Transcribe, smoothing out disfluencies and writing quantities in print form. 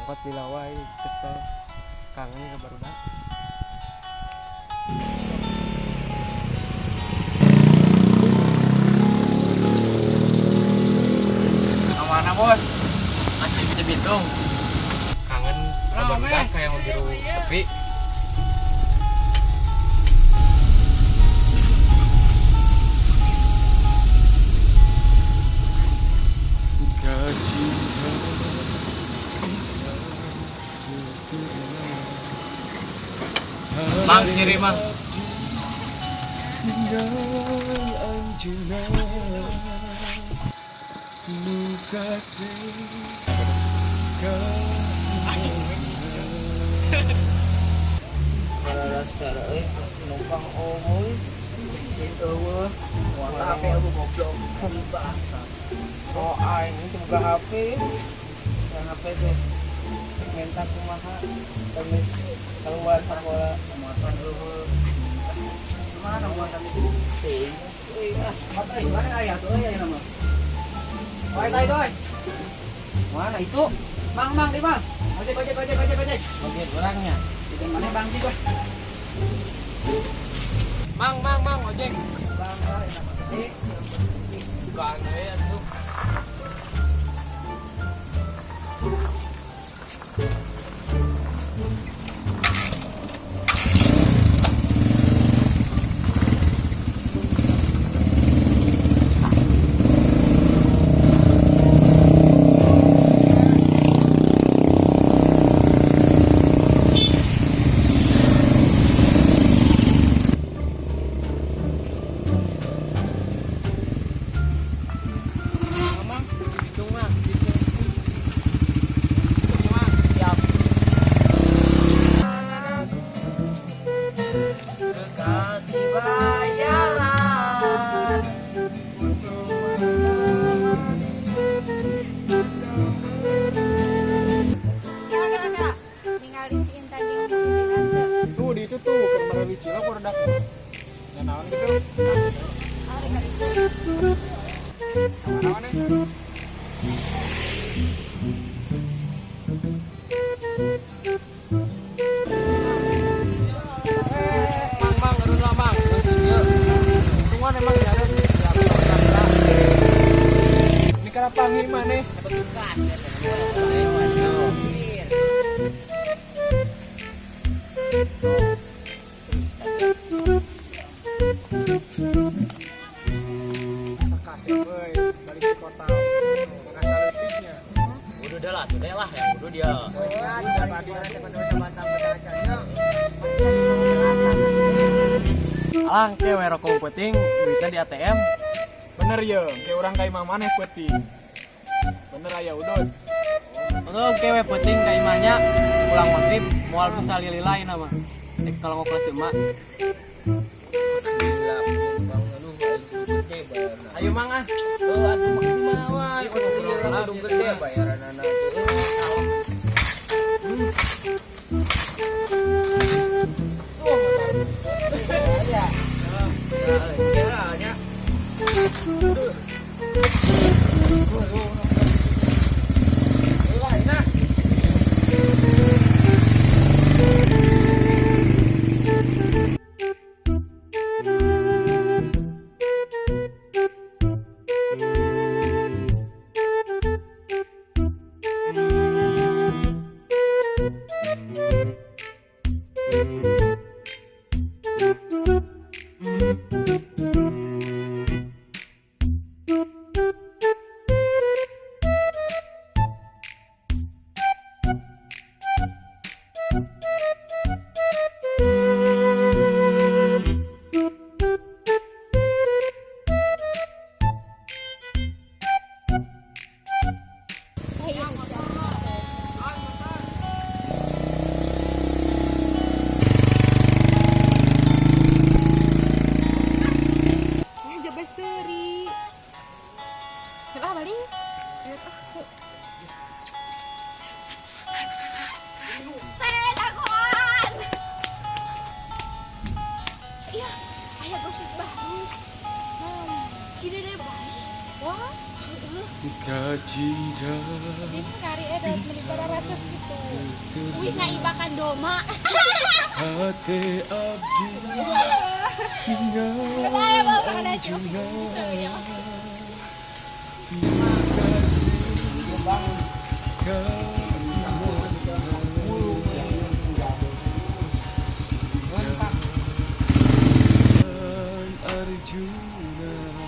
angkot dilawai kesel kangen ke barudak. Mana bos? Masih bisa bidung. Kangen ke barudak kayak mau biru tepi. Cinta bisa Mang kiri mang. tinggal anjuna luka Dasar numpang omong situ eueuh. Wah, HP aku goblok. Bahasa. Oh, ini tuh buka HP. Yang HP teh minta kumaha temis keluar sekolah motor eueuh. Mana muatan itu? Euy, mata mana aya tuh aya nama. Baik, baik. Mana itu? Mang, di mang. Ojek. Ojek orangnya. Di mana Bang Di, Mang, ojek. Bang, nama. Bukan ya tuh. Panggil mana? Petugas. Balik ke kota mengasah lebihnya. Udah dah lah, udah lah yang udah dia. Alang ke wero komputing duitnya di ATM. Bener ya, kayak orang kayak maneh peuting. Bener aya udon. Untuk kewe puting ka imahnya pulang maghrib moal bisa lililain nama. Kalau mau kelas emak. Ayo mang ah. Atuh mah wae. Atuh gede bayaran anak. Seri. Coba balik. Lihat aku. Pedagoan. Iya, ayah gosip baru. Nah, si Dede baik. Wah, Kacida Di kari ada menitara resep gitu. Wih ngaibakan doma. hati abdi hingga Saya mau ada kasih Arjuna